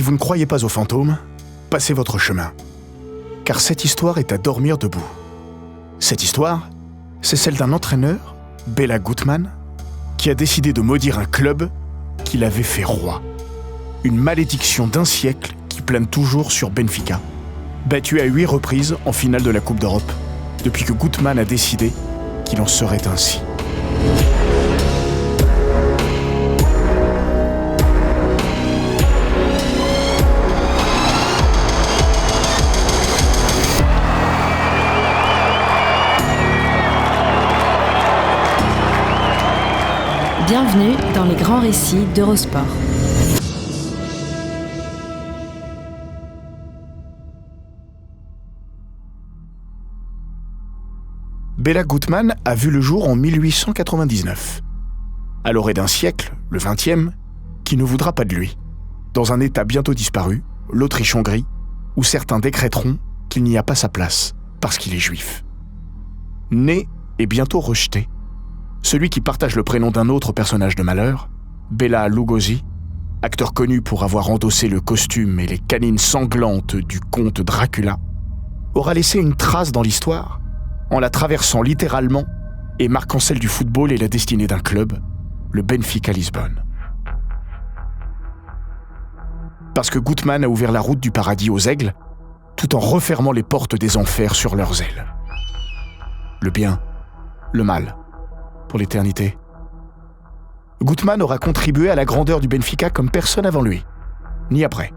Si vous ne croyez pas aux fantômes, passez votre chemin. Car cette histoire est à dormir debout. Cette histoire, c'est celle d'un entraîneur, Béla Guttmann, qui a décidé de maudire un club qui l'avait fait roi. Une malédiction d'un siècle qui plane toujours sur Benfica, battu à 8 reprises en finale de la Coupe d'Europe, depuis que Guttmann a décidé qu'il en serait ainsi. Bienvenue dans les grands récits d'Eurosport. Béla Guttmann a vu le jour en 1899. À l'orée d'un siècle, le 20e, qui ne voudra pas de lui. Dans un état bientôt disparu, l'Autriche-Hongrie, où certains décréteront qu'il n'y a pas sa place, parce qu'il est juif. Né et bientôt rejeté, celui qui partage le prénom d'un autre personnage de malheur, Béla Lugosi, acteur connu pour avoir endossé le costume et les canines sanglantes du comte Dracula, aura laissé une trace dans l'histoire en la traversant littéralement et marquant celle du football et la destinée d'un club, le Benfica Lisbonne. Parce que Guttmann a ouvert la route du paradis aux aigles, tout en refermant les portes des enfers sur leurs ailes. Le bien, le mal, pour l'éternité. Guttmann aura contribué à la grandeur du Benfica comme personne avant lui, ni après.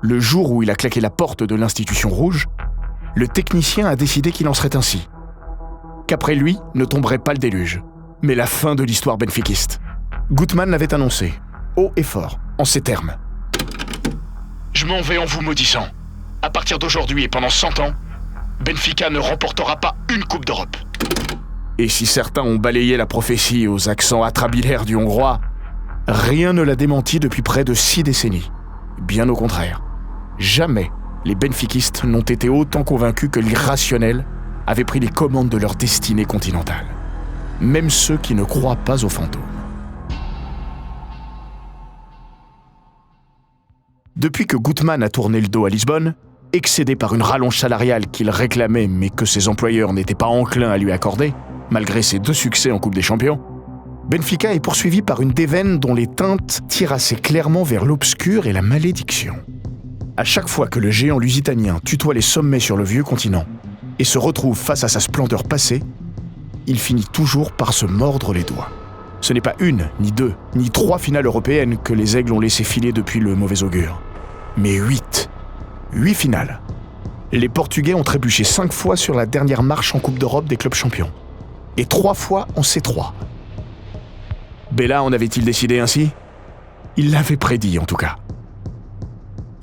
Le jour où il a claqué la porte de l'institution rouge, le technicien a décidé qu'il en serait ainsi. Qu'après lui ne tomberait pas le déluge, mais la fin de l'histoire benfiquiste. Guttmann l'avait annoncé, haut et fort, en ces termes. « Je m'en vais en vous maudissant. À partir d'aujourd'hui et pendant 100 ans, Benfica ne remportera pas une Coupe d'Europe. » Et si certains ont balayé la prophétie aux accents atrabilaires du hongrois, rien ne l'a démenti depuis près de 6 décennies. Bien au contraire. Jamais les benfiquistes n'ont été autant convaincus que l'irrationnel avait pris les commandes de leur destinée continentale. Même ceux qui ne croient pas aux fantômes. Depuis que Guttmann a tourné le dos à Lisbonne, excédé par une rallonge salariale qu'il réclamait mais que ses employeurs n'étaient pas enclins à lui accorder, malgré ses 2 succès en Coupe des Champions, Benfica est poursuivi par une déveine dont les teintes tirent assez clairement vers l'obscur et la malédiction. À chaque fois que le géant lusitanien tutoie les sommets sur le vieux continent et se retrouve face à sa splendeur passée, il finit toujours par se mordre les doigts. Ce n'est pas 1, ni 2, ni 3 finales européennes que les Aigles ont laissé filer depuis le mauvais augure, mais 8. 8 finales. Les Portugais ont trébuché 5 fois sur la dernière marche en Coupe d'Europe des clubs champions. Et 3 fois en C3. Béla en avait-il décidé ainsi ? Il l'avait prédit en tout cas.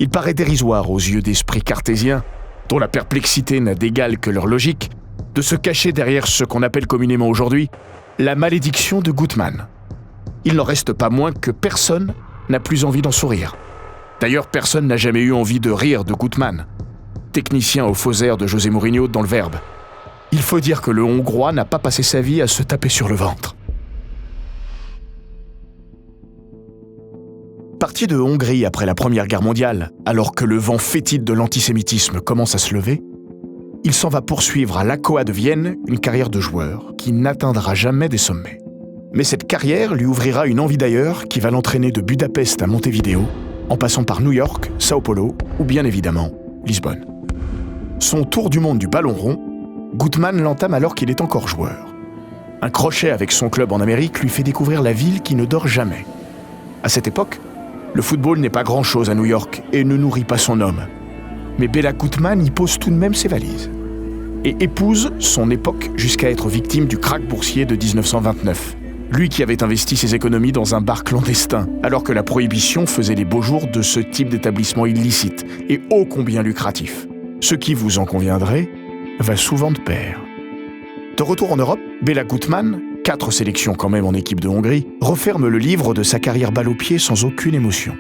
Il paraît dérisoire aux yeux d'esprits cartésiens, dont la perplexité n'a d'égal que leur logique, de se cacher derrière ce qu'on appelle communément aujourd'hui la malédiction de Guttmann. Il n'en reste pas moins que personne n'a plus envie d'en sourire. D'ailleurs, personne n'a jamais eu envie de rire de Guttmann, technicien au faux air de José Mourinho dans le Verbe. Il faut dire que le Hongrois n'a pas passé sa vie à se taper sur le ventre. Parti de Hongrie après la Première Guerre mondiale, alors que le vent fétide de l'antisémitisme commence à se lever, il s'en va poursuivre à l'ACOA de Vienne une carrière de joueur qui n'atteindra jamais des sommets. Mais cette carrière lui ouvrira une envie d'ailleurs qui va l'entraîner de Budapest à Montevideo, en passant par New York, Sao Paulo ou bien évidemment Lisbonne. Son tour du monde du ballon rond, Guttmann l'entame alors qu'il est encore joueur. Un crochet avec son club en Amérique lui fait découvrir la ville qui ne dort jamais. À cette époque, le football n'est pas grand-chose à New York et ne nourrit pas son homme. Mais Béla Guttmann y pose tout de même ses valises. Et épouse son époque jusqu'à être victime du krach boursier de 1929. Lui qui avait investi ses économies dans un bar clandestin, alors que la prohibition faisait les beaux jours de ce type d'établissement illicite et ô combien lucratif. Ce qui, vous en conviendrez, va souvent de pair. De retour en Europe, Béla Guttmann, 4 sélections quand même en équipe de Hongrie, referme le livre de sa carrière balle au pied sans aucune émotion.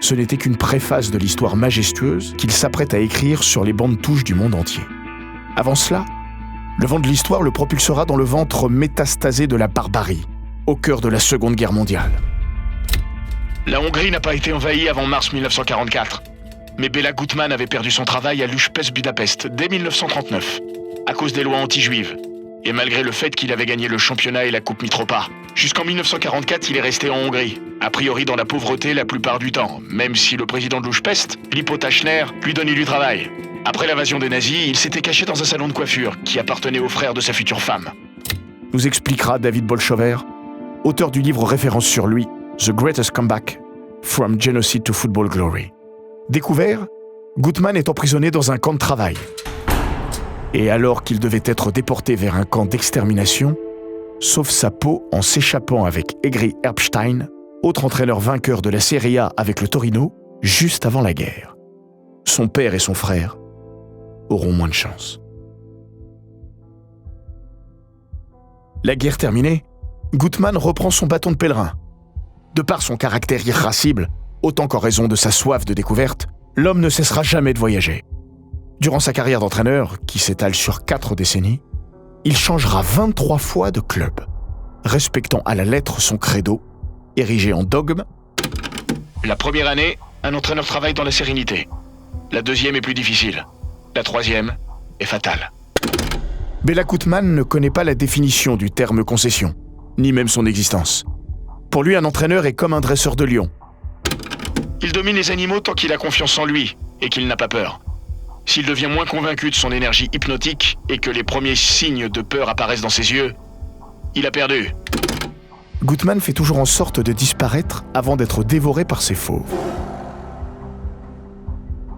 Ce n'était qu'une préface de l'histoire majestueuse qu'il s'apprête à écrire sur les bancs de touche du monde entier. Avant cela, le vent de l'histoire le propulsera dans le ventre métastasé de la barbarie, au cœur de la Seconde Guerre mondiale. La Hongrie n'a pas été envahie avant mars 1944. Mais Béla Guttmann avait perdu son travail à l'UJPES Budapest dès 1939, à cause des lois anti-juives. Et malgré le fait qu'il avait gagné le championnat et la Coupe Mitropa. Jusqu'en 1944, il est resté en Hongrie, a priori dans la pauvreté la plupart du temps, même si le président de l'UJPES, Lippo Tachner, lui donnait du travail. Après l'invasion des nazis, il s'était caché dans un salon de coiffure qui appartenait au frère de sa future femme. Nous expliquera David Bolchover, auteur du livre référence sur lui, The Greatest Comeback, From Genocide to Football Glory. Découvert, Guttmann est emprisonné dans un camp de travail. Et alors qu'il devait être déporté vers un camp d'extermination, sauve sa peau en s'échappant avec Egri Erbstein, autre entraîneur vainqueur de la Serie A avec le Torino, juste avant la guerre. Son père et son frère auront moins de chance. La guerre terminée, Guttmann reprend son bâton de pèlerin. De par son caractère irascible, autant qu'en raison de sa soif de découverte, l'homme ne cessera jamais de voyager. Durant sa carrière d'entraîneur, qui s'étale sur 4 décennies, il changera 23 fois de club, respectant à la lettre son credo, érigé en dogme. La première année, un entraîneur travaille dans la sérénité. La deuxième est plus difficile. La troisième est fatale. Béla Guttmann ne connaît pas la définition du terme concession, ni même son existence. Pour lui, un entraîneur est comme un dresseur de lions. Il domine les animaux tant qu'il a confiance en lui et qu'il n'a pas peur. S'il devient moins convaincu de son énergie hypnotique et que les premiers signes de peur apparaissent dans ses yeux, il a perdu. Guttmann fait toujours en sorte de disparaître avant d'être dévoré par ses fauves.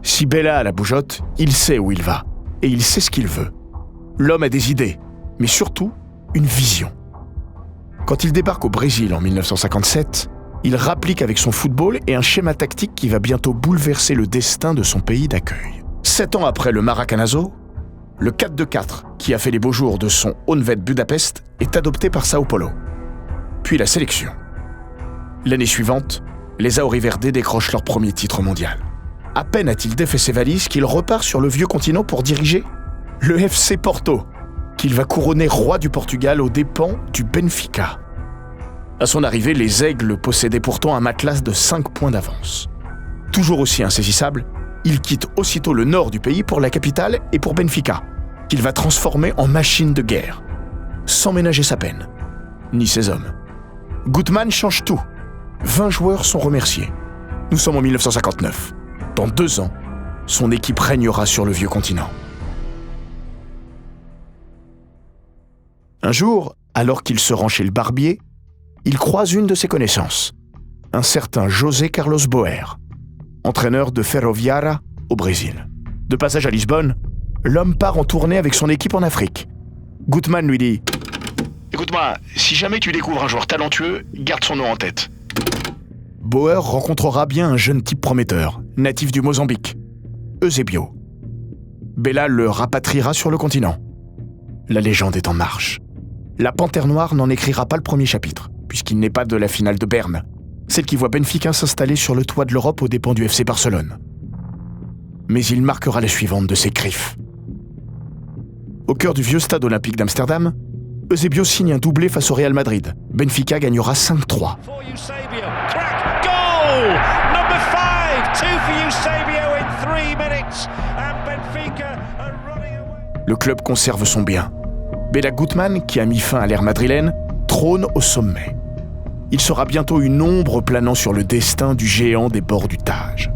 Si Béla a la bougeotte, il sait où il va et il sait ce qu'il veut. L'homme a des idées, mais surtout une vision. Quand il débarque au Brésil en 1957, il rapplique avec son football et un schéma tactique qui va bientôt bouleverser le destin de son pays d'accueil. 7 ans après le Maracanazo, le 4-2-4 qui a fait les beaux jours de son Honvéd Budapest est adopté par Sao Paulo. Puis la sélection. L'année suivante, les Auriverdés décrochent leur premier titre mondial. À peine a-t-il défait ses valises qu'il repart sur le vieux continent pour diriger le FC Porto, qu'il va couronner roi du Portugal aux dépens du Benfica. À son arrivée, les Aigles possédaient pourtant un matelas de 5 points d'avance. Toujours aussi insaisissable, il quitte aussitôt le nord du pays pour la capitale et pour Benfica, qu'il va transformer en machine de guerre, sans ménager sa peine, ni ses hommes. Guttmann change tout. 20 joueurs sont remerciés. Nous sommes en 1959. Dans 2 ans, son équipe régnera sur le vieux continent. Un jour, alors qu'il se rend chez le barbier, il croise une de ses connaissances, un certain José Carlos Boer, entraîneur de Ferroviária au Brésil. De passage à Lisbonne, l'homme part en tournée avec son équipe en Afrique. Guttmann lui dit « Écoute-moi, si jamais tu découvres un joueur talentueux, garde son nom en tête. » Boer rencontrera bien un jeune type prometteur, natif du Mozambique, Eusébio. Béla le rapatriera sur le continent. La légende est en marche. La Panthère Noire n'en écrira pas le premier chapitre, puisqu'il n'est pas de la finale de Berne, celle qui voit Benfica s'installer sur le toit de l'Europe aux dépens du FC Barcelone. Mais il marquera la suivante de ses griffes. Au cœur du vieux stade olympique d'Amsterdam, Eusébio signe un doublé face au Real Madrid. Benfica gagnera 5-3. Le club conserve son bien. Béla Guttmann, qui a mis fin à l'ère madrilène, trône au sommet. Il sera bientôt une ombre planant sur le destin du géant des bords du Tage.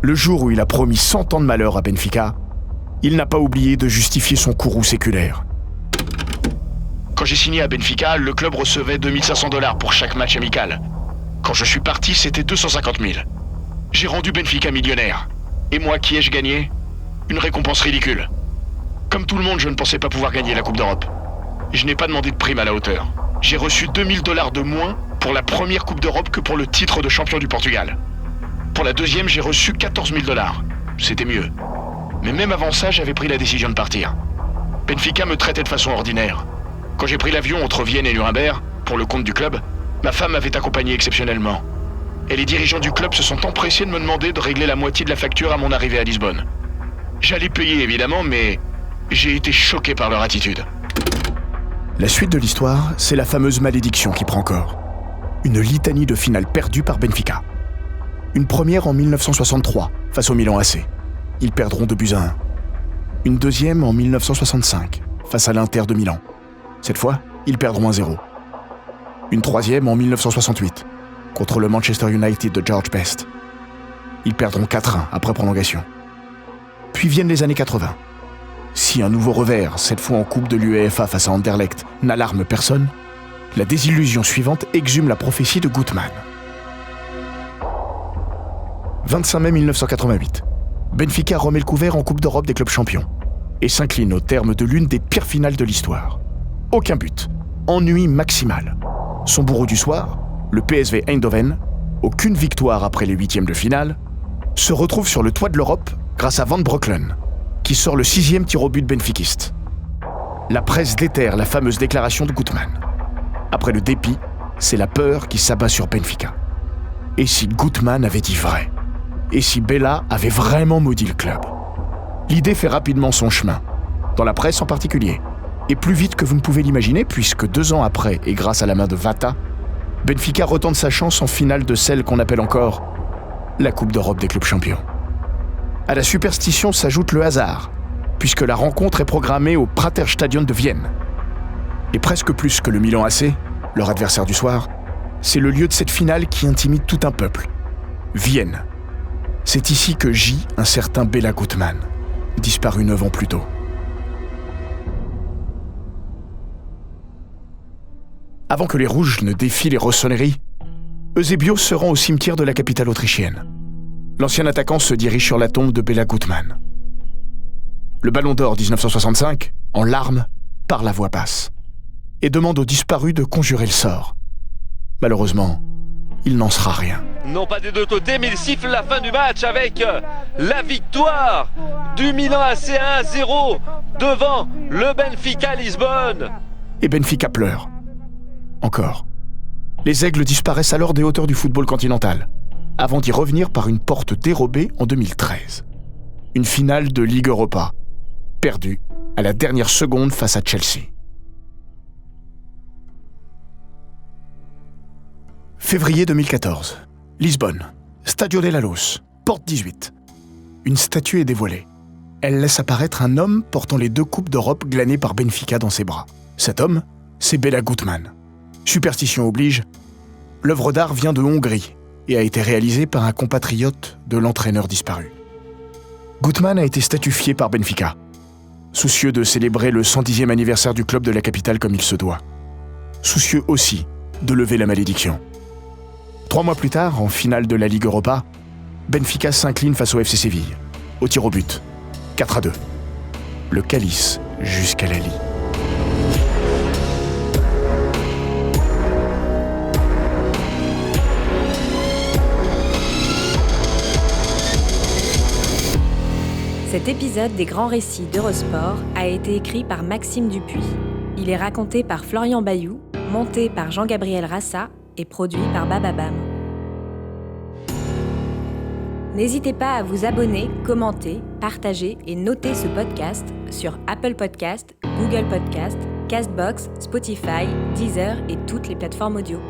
Le jour où il a promis 100 ans de malheur à Benfica, il n'a pas oublié de justifier son courroux séculaire. Quand j'ai signé à Benfica, le club recevait 2500 $ pour chaque match amical. Quand je suis parti, c'était 250 000. J'ai rendu Benfica millionnaire. Et moi, qui ai-je gagné ? Une récompense ridicule. Comme tout le monde, je ne pensais pas pouvoir gagner la Coupe d'Europe. Je n'ai pas demandé de prime à la hauteur. J'ai reçu 2000 $ de moins pour la première Coupe d'Europe que pour le titre de champion du Portugal. Pour la deuxième, j'ai reçu 14 000 $. C'était mieux. Mais même avant ça, j'avais pris la décision de partir. Benfica me traitait de façon ordinaire. Quand j'ai pris l'avion entre Vienne et Nuremberg, pour le compte du club, ma femme m'avait accompagné exceptionnellement. Et les dirigeants du club se sont empressés de me demander de régler la moitié de la facture à mon arrivée à Lisbonne. J'allais payer évidemment, mais j'ai été choqué par leur attitude. La suite de l'histoire, c'est la fameuse malédiction qui prend corps. Une litanie de finales perdues par Benfica. Une première en 1963, face au Milan AC. Ils perdront 2-1. Une deuxième en 1965, face à l'Inter de Milan. Cette fois, ils perdront 1-0. Une troisième en 1968, contre le Manchester United de George Best. Ils perdront 4-1 après prolongation. Puis viennent les années 80. Si un nouveau revers, cette fois en Coupe de l'UEFA face à Anderlecht, n'alarme personne, la désillusion suivante exhume la prophétie de Gutmann. 25 mai 1988. Benfica remet le couvert en Coupe d'Europe des clubs champions et s'incline au terme de l'une des pires finales de l'histoire. Aucun but, ennui maximal. Son bourreau du soir, le PSV Eindhoven, aucune victoire après les huitièmes de finale, se retrouve sur le toit de l'Europe grâce à Van Breukelen, qui sort le 6e tir au but benfiquiste. La presse déterre la fameuse déclaration de Gutmann. Après le dépit, c'est la peur qui s'abat sur Benfica. Et si Gutmann avait dit vrai ? Et si Bela avait vraiment maudit le club ? L'idée fait rapidement son chemin, dans la presse en particulier, et plus vite que vous ne pouvez l'imaginer, puisque 2 ans après, et grâce à la main de Vata, Benfica retente sa chance en finale de celle qu'on appelle encore la Coupe d'Europe des clubs champions. À la superstition s'ajoute le hasard, puisque la rencontre est programmée au Praterstadion de Vienne. Et presque plus que le Milan AC, leur adversaire du soir, c'est le lieu de cette finale qui intimide tout un peuple. Vienne. C'est ici que gît un certain Bela Gutmann, disparu 9 ans plus tôt. Avant que les Rouges ne défient les rossonneries, Eusebio se rend au cimetière de la capitale autrichienne. L'ancien attaquant se dirige sur la tombe de Bela Gutmann. Le Ballon d'Or 1965, en larmes, parle à voix basse et demande aux disparus de conjurer le sort. Malheureusement, il n'en sera rien. Non pas des deux côtés, mais il siffle la fin du match avec la victoire du Milan AC 1-0 devant le Benfica Lisbonne. Et Benfica pleure. Encore. Les Aigles disparaissent alors des hauteurs du football continental, avant d'y revenir par une porte dérobée en 2013. Une finale de Ligue Europa, perdue à la dernière seconde face à Chelsea. Février 2014. Lisbonne. Stadio de la Luz. Porte 18. Une statue est dévoilée. Elle laisse apparaître un homme portant les 2 coupes d'Europe glanées par Benfica dans ses bras. Cet homme, c'est Bela Gutmann. Superstition oblige, l'œuvre d'art vient de Hongrie et a été réalisée par un compatriote de l'entraîneur disparu. Gutmann a été statufié par Benfica, soucieux de célébrer le 110e anniversaire du club de la capitale comme il se doit. Soucieux aussi de lever la malédiction. 3 mois plus tard, en finale de la Ligue Europa, Benfica s'incline face au FC Séville, au tir au but, 4-2. Le calice jusqu'à la lie. Cet épisode des Grands Récits d'Eurosport a été écrit par Maxime Dupuis. Il est raconté par Florian Bayou, monté par Jean-Gabriel Rassa et produit par Bababam. N'hésitez pas à vous abonner, commenter, partager et noter ce podcast sur Apple Podcast, Google Podcast, Castbox, Spotify, Deezer et toutes les plateformes audio.